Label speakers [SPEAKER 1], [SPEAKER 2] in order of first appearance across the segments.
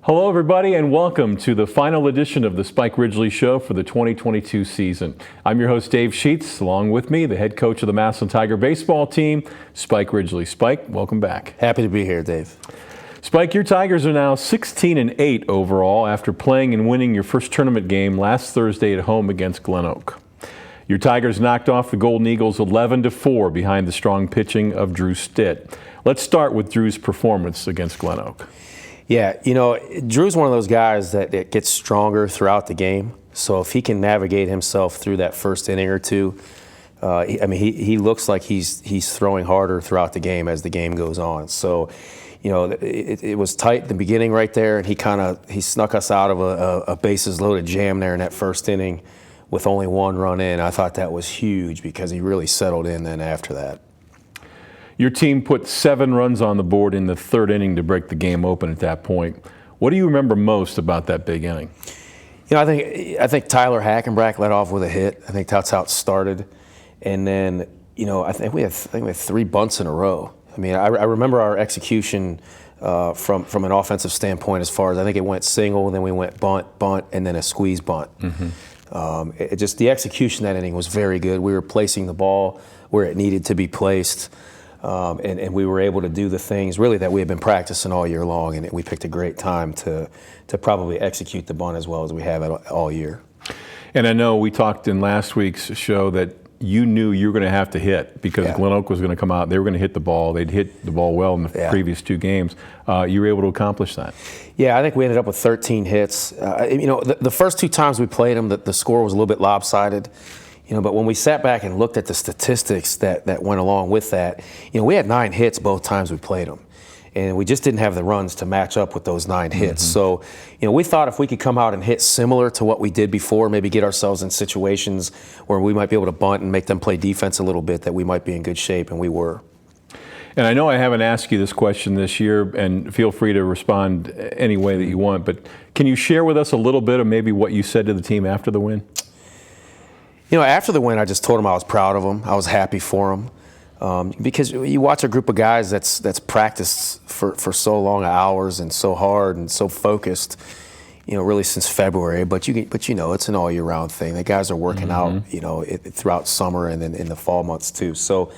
[SPEAKER 1] Hello everybody and welcome to the final edition of the Spike Ridgley Show for the 2022 season. I'm your host Dave Sheets, along with me the head coach of the Massillon Tiger baseball team, Spike Ridgley. Spike, welcome back.
[SPEAKER 2] Happy to be here, Dave.
[SPEAKER 1] Spike, your Tigers are now 16-8 overall after playing and winning your first tournament game last Thursday at home against Glen Oak. Your Tigers knocked off the Golden Eagles 11-4 behind the strong pitching of Drew Stitt. Let's start with Drew's performance against Glen Oak.
[SPEAKER 2] Yeah, you know, Drew's one of those guys that gets stronger throughout the game. So if he can navigate himself through that first inning or two, he looks like he's throwing harder throughout the game as the game goes on. So, you know, it was tight at the beginning right there, and he snuck us out of a bases loaded jam there in that first inning with only one run in. I thought that was huge because he really settled in then after that.
[SPEAKER 1] Your team put 7 runs on the board in the third inning to break the game open at that point. What do you remember most about that big inning?
[SPEAKER 2] You know, I think Tyler Hackenbrack led off with a hit. I think that's how it started. And then, you know, I think we had 3 bunts in a row. I mean, I remember our execution from an offensive standpoint as far as I think it went single, and then we went bunt, and then a squeeze bunt. Mm-hmm. Just the execution that inning was very good. We were placing the ball where it needed to be placed. And we were able to do the things really that we had been practicing all year long, and we picked a great time to probably execute the bunt as well as we have all year. And
[SPEAKER 1] I know we talked in last week's show that you knew you were going to have to hit because Glen Oak was going to come out. They were going to hit the ball. They'd hit the ball well in the previous 2 games. You were able to accomplish that. Yeah, I think we ended up with 13 hits. You know, the first 2 times we played them, the score was a little bit lopsided. You know, but when we sat back and looked at the statistics that went along with that, you know, we had 9 hits both times we played them. And we just didn't have the runs to match up with those 9 hits. Mm-hmm. So, you know, we thought if we could come out and hit similar to what we did before, maybe get ourselves in situations where we might be able to bunt and make them play defense a little bit, that we might be in good shape, and we were. And I know I haven't asked you this question this year, and feel free to respond any way that you want, but can you share with us a little bit of maybe what you said to the team after the win?
[SPEAKER 2] You know, after the win, I just told them I was proud of them. I was happy for them. Because you watch a group of guys that's practiced for so long hours and so hard and so focused, you know, really since February. But you know, it's an all year round thing. The guys are working out, you know, throughout summer and then in the fall months too. So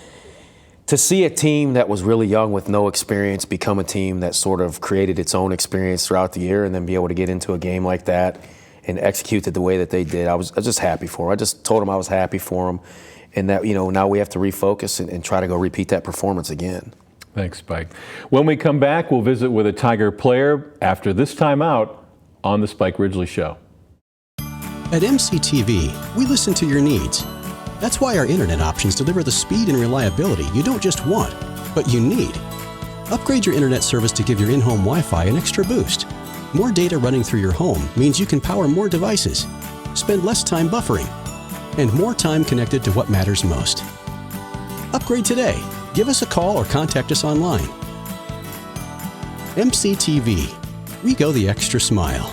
[SPEAKER 2] to see a team that was really young with no experience become a team that sort of created its own experience throughout the year, and then be able to get into a game like that and execute it the way that they did, I was just happy for them. I just told them I was happy for them, and that, you know, now we have to refocus and try to go repeat that performance again.
[SPEAKER 1] Thanks, Spike. When we come back, we'll visit with a Tiger player after this time out on the Spike Ridgley Show.
[SPEAKER 3] At MCTV, we listen to your needs. That's why our internet options deliver the speed and reliability you don't just want, but you need. Upgrade your internet service to give your in-home Wi-Fi an extra boost. More data running through your home means you can power more devices, spend less time buffering, and more time connected to what matters most. Upgrade today. Give us a call or contact us online. MCTV. We go the extra mile.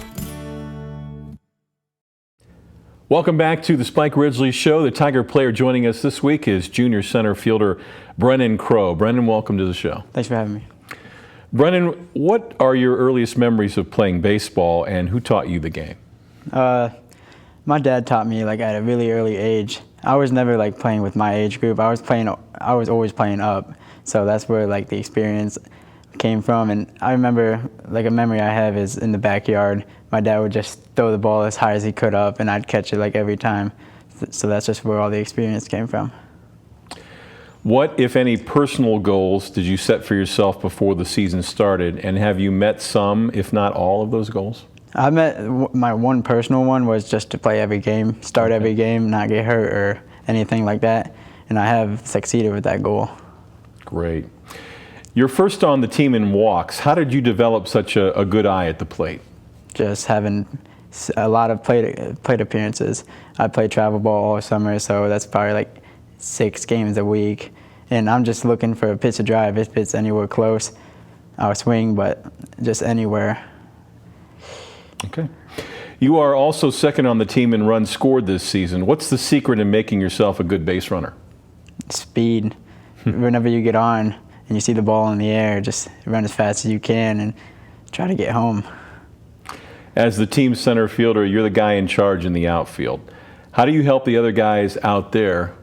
[SPEAKER 1] Welcome back to the Spike Ridgley Show. The Tiger player joining us this week is junior center fielder Brennan Crow. Brennan, welcome to the show.
[SPEAKER 4] Thanks for having me.
[SPEAKER 1] Brennan, what are your earliest memories of playing baseball, and who taught you the game?
[SPEAKER 4] My dad taught me like at a really early age. I was never like playing with my age group. I was always playing up. So that's where like the experience came from. And I remember like a memory I have is in the backyard. My dad would just throw the ball as high as he could up, and I'd catch it like every time. So that's just where all the experience came from.
[SPEAKER 1] What, if any, personal goals did you set for yourself before the season started, and have you met some, if not all, of those goals?
[SPEAKER 4] My one personal one was just to play every game, start every game, not get hurt or anything like that, and I have succeeded with that goal.
[SPEAKER 1] Great. You're first on the team in walks. How did you develop such a good eye at the plate?
[SPEAKER 4] Just having a lot of plate appearances. I play travel ball all summer, so that's probably like 6 games a week, and I'm just looking for a pitch to drive. If it's anywhere close, I'll swing, but just anywhere.
[SPEAKER 1] Okay. You are also second on the team in runs scored this season. What's the secret in making yourself a good base runner?
[SPEAKER 4] Speed. Whenever you get on and you see the ball in the air, just run as fast as you can and try to get home.
[SPEAKER 1] As the team center fielder, you're the guy in charge in the outfield. How do you help the other guys out there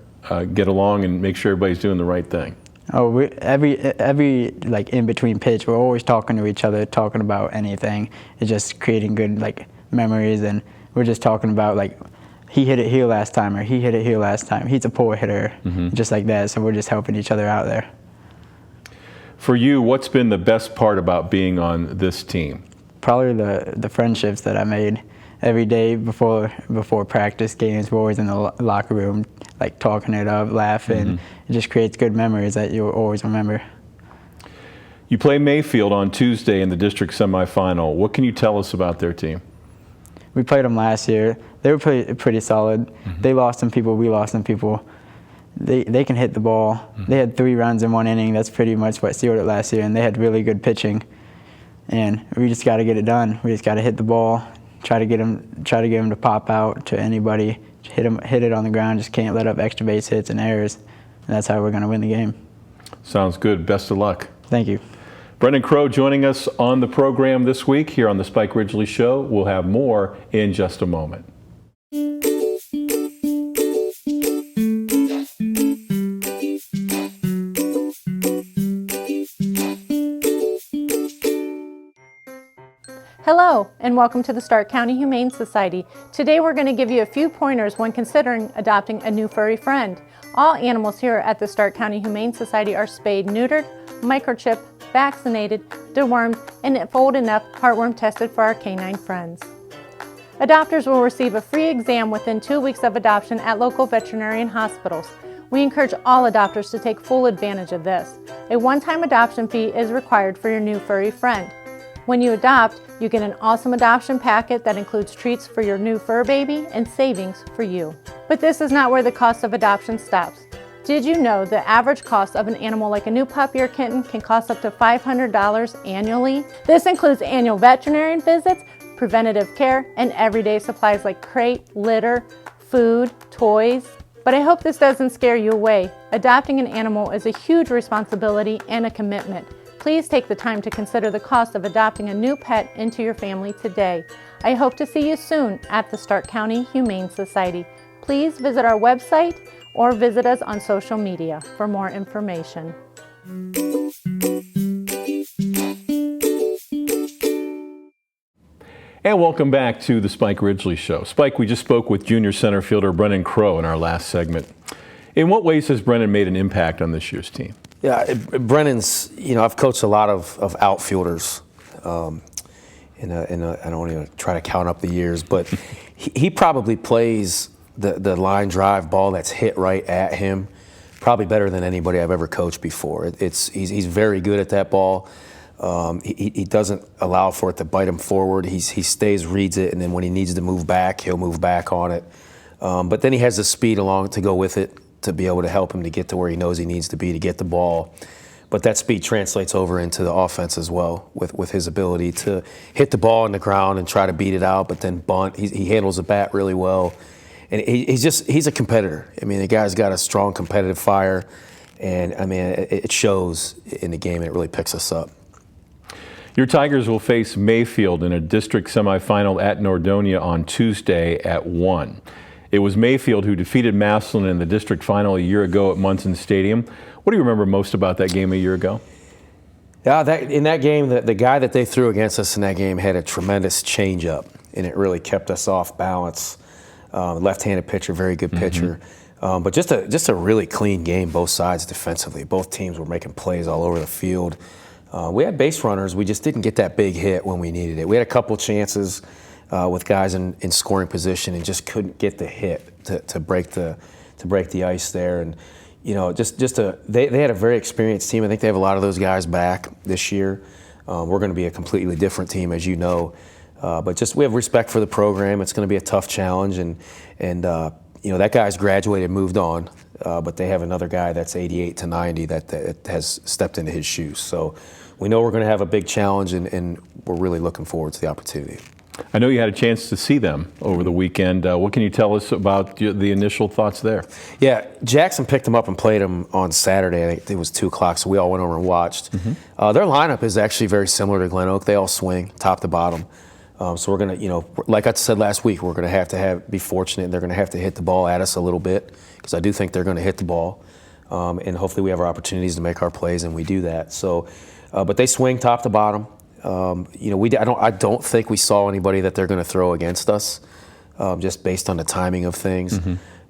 [SPEAKER 1] get along and make sure everybody's doing the right thing?
[SPEAKER 4] Oh, every like in between pitch, we're always talking to each other, talking about anything. It's just creating good like memories, and we're just talking about like he hit it here last time, or he hit it here last time. He's a poor hitter, just like that. So we're just helping each other out there.
[SPEAKER 1] For you, what's been the best part about being on this team?
[SPEAKER 4] Probably the friendships that I made. Every day before practice games, we're always in the locker room, like talking it up, laughing. It just creates good memories that you'll always remember.
[SPEAKER 1] You play Mayfield on Tuesday in the district semifinal. What can you tell us about their team?
[SPEAKER 4] We played them last year. They were pretty solid. They lost some people, we lost some people. They can hit the ball. They had 3 runs in 1 inning. That's pretty much what sealed it last year, and they had really good pitching. And we just got to get it done. We just got to hit the ball. Try to get him to pop out to anybody. Hit it on the ground. Just can't let up extra base hits and errors. And that's how we're going to win the game.
[SPEAKER 1] Sounds good. Best of luck.
[SPEAKER 4] Thank you.
[SPEAKER 1] Brendan Crow joining us on the program this week here on the Spike Ridgley Show. We'll have more in just a moment.
[SPEAKER 5] Hello, and welcome to the Stark County Humane Society. Today we're going to give you a few pointers when considering adopting a new furry friend. All animals here at the Stark County Humane Society are spayed, neutered, microchipped, vaccinated, dewormed, and if old enough, heartworm tested for our canine friends. Adopters will receive a free exam within 2 weeks of adoption at local veterinarian hospitals. We encourage all adopters to take full advantage of this. A one-time adoption fee is required for your new furry friend. When you adopt, you get an awesome adoption packet that includes treats for your new fur baby and savings for you. But this is not where the cost of adoption stops. Did you know the average cost of an animal like a new puppy or kitten can cost up to $500 annually? This includes annual veterinarian visits, preventative care, and everyday supplies like crate, litter, food, toys. But I hope this doesn't scare you away. Adopting an animal is a huge responsibility and a commitment. Please take the time to consider the cost of adopting a new pet into your family today. I hope to see you soon at the Stark County Humane Society. Please visit our website or visit us on social media for more information.
[SPEAKER 1] And welcome back to the Spike Ridgley Show. Spike, we just spoke with junior center fielder Brendan Crow in our last segment. In what ways has Brendan made an impact on this year's team?
[SPEAKER 2] Yeah, Brennan's, I've coached a lot of outfielders, and I don't even try to count up the years, but he probably plays the line drive ball that's hit right at him probably better than anybody I've ever coached before. He's very good at that ball. He doesn't allow for it to bite him forward. He stays, reads it, and then when he needs to move back, he'll move back on it. But then he has the speed along to go with it, to be able to help him to get to where he knows he needs to be to get the ball. But that speed translates over into the offense as well with his ability to hit the ball on the ground and try to beat it out, but then bunt. He handles the bat really well. And he's a competitor. I mean, the guy's got a strong competitive fire, and I mean, it shows in the game, and it really picks us up.
[SPEAKER 1] Your Tigers will face Mayfield in a district semifinal at Nordonia on Tuesday at 1. It was Mayfield who defeated Massillon in the district final a year ago at Munson Stadium. What do you remember most about that game a year ago?
[SPEAKER 2] Yeah, in that game, the guy that they threw against us in that game had a tremendous changeup, and it really kept us off balance. Left-handed pitcher, very good pitcher. But just a really clean game, both sides defensively. Both teams were making plays all over the field. We had base runners. We just didn't get that big hit when we needed it. We had a couple chances with guys in scoring position and just couldn't get the hit to break the ice there. And they had a very experienced team. I think they have a lot of those guys back this year. We're going to be a completely different team, as you know. But we have respect for the program. It's going to be a tough challenge, and that guy's graduated, moved on. But they have another guy that's 88 to 90 that has stepped into his shoes. So we know we're going to have a big challenge, and we're really looking forward to the opportunity.
[SPEAKER 1] I know you had a chance to see them over the weekend. What can you tell us about the initial thoughts there?
[SPEAKER 2] Yeah, Jackson picked them up and played them on Saturday. I think it was 2 o'clock, so we all went over and watched. Their lineup is actually very similar to Glen Oak. They all swing top to bottom. So we're going to, like I said last week, we're going to have be fortunate, and they're going to have to hit the ball at us a little bit, because I do think they're going to hit the ball. And hopefully we have our opportunities to make our plays, and we do that. So, but they swing top to bottom. I don't think we saw anybody that they're going to throw against us, just based on the timing of things.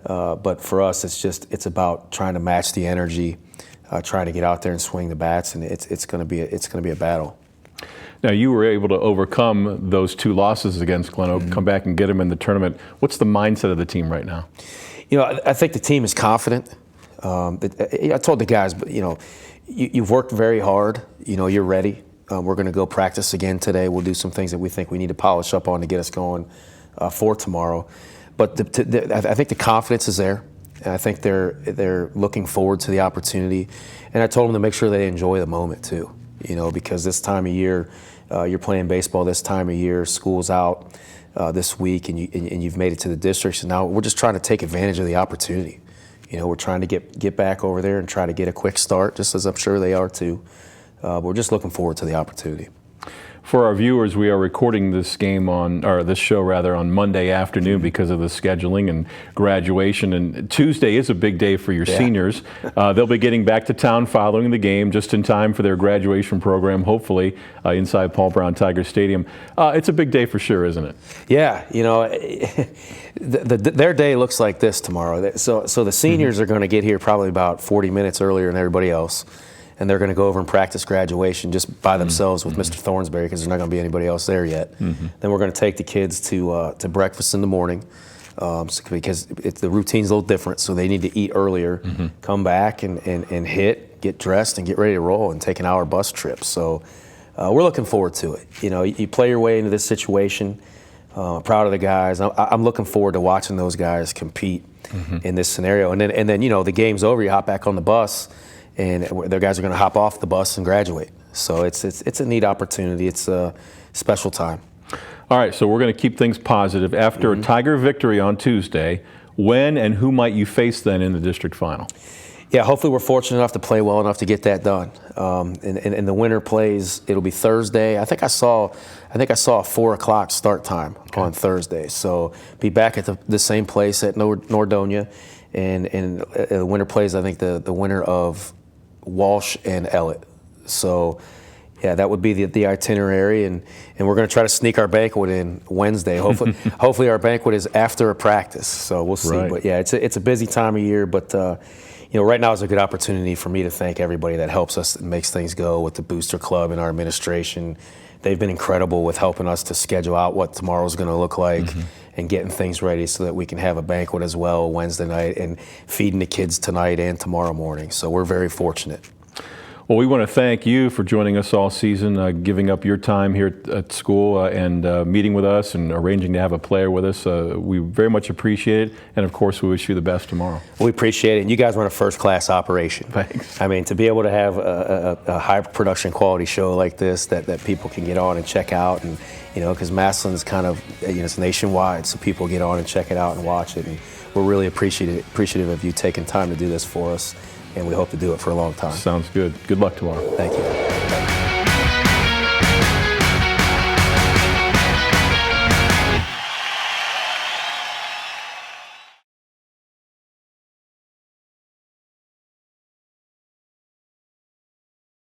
[SPEAKER 2] But for us, it's about trying to match the energy, trying to get out there and swing the bats, and it's going to be a battle.
[SPEAKER 1] Now, you were able to overcome those 2 losses against Glen Oak, come back and get them in the tournament. What's the mindset of the team right now?
[SPEAKER 2] I think the team is confident. I told the guys, but you've worked very hard. You're ready. We're going to go practice again today. We'll do some things that we think we need to polish up on to get us going for tomorrow. But I think the confidence is there. And I think they're looking forward to the opportunity. And I told them to make sure they enjoy the moment too. Because this time of year, you're playing baseball this time of year, school's out this week, and you've made it to the districts, and now we're just trying to take advantage of the opportunity. We're trying to get back over there and try to get a quick start, just as I'm sure they are too. We're just looking forward to the opportunity.
[SPEAKER 1] For our viewers, we are recording this show on Monday afternoon because of the scheduling and graduation. And Tuesday is a big day for your seniors. They'll be getting back to town following the game, just in time for their graduation program, hopefully, inside Paul Brown Tiger Stadium. It's a big day for sure, isn't it?
[SPEAKER 2] Yeah, their day looks like this tomorrow. So the seniors are going to get here probably about 40 minutes earlier than everybody else. And they're going to go over and practice graduation just by themselves with Mr. Thornsberry, because there's not going to be anybody else there yet. Then we're going to take the kids to breakfast in the morning, because the routine's a little different, so they need to eat earlier, come back and hit, get dressed, and get ready to roll and take an hour bus trip. So we're looking forward to it. You play your way into this situation. Proud of the guys. I'm looking forward to watching those guys compete in this scenario. And then the game's over, you hop back on the bus, and their guys are going to hop off the bus and graduate. So it's a neat opportunity. It's a special time.
[SPEAKER 1] All right, so we're going to keep things positive. After a Tiger victory on Tuesday, when and who might you face then in the district final?
[SPEAKER 2] Yeah, hopefully we're fortunate enough to play well enough to get that done. And the winner plays, it'll be Thursday. I think I saw a 4:00 start time on Thursday. So be back at the same place at Nordonia, and the winner plays, I think, the winner of Walsh and Ellett. So yeah, that would be the itinerary, and we're going to try to sneak our banquet in Wednesday. Hopefully our banquet is after a practice, so we'll see. Right. But yeah, it's a busy time of year, but right now is a good opportunity for me to thank everybody that helps us and makes things go with the Booster Club and our administration. They've been incredible with helping us to schedule out what tomorrow's going to look like and getting things ready so that we can have a banquet as well Wednesday night and feeding the kids tonight and tomorrow morning. So we're very fortunate.
[SPEAKER 1] Well, we want to thank you for joining us all season, giving up your time here at school and meeting with us and arranging to have a player with us. We very much appreciate it, and of course we wish you the best tomorrow. We appreciate it, and you guys run a first-class operation. Thanks. I mean, to be able to have a high production quality show like this that people can get on and check out, and because Massillon's kind of, it's nationwide, so people get on and check it out and watch it, and we're really appreciative of you taking time to do this for us. And we hope to do it for a long time. Sounds good. Good luck tomorrow. Thank you.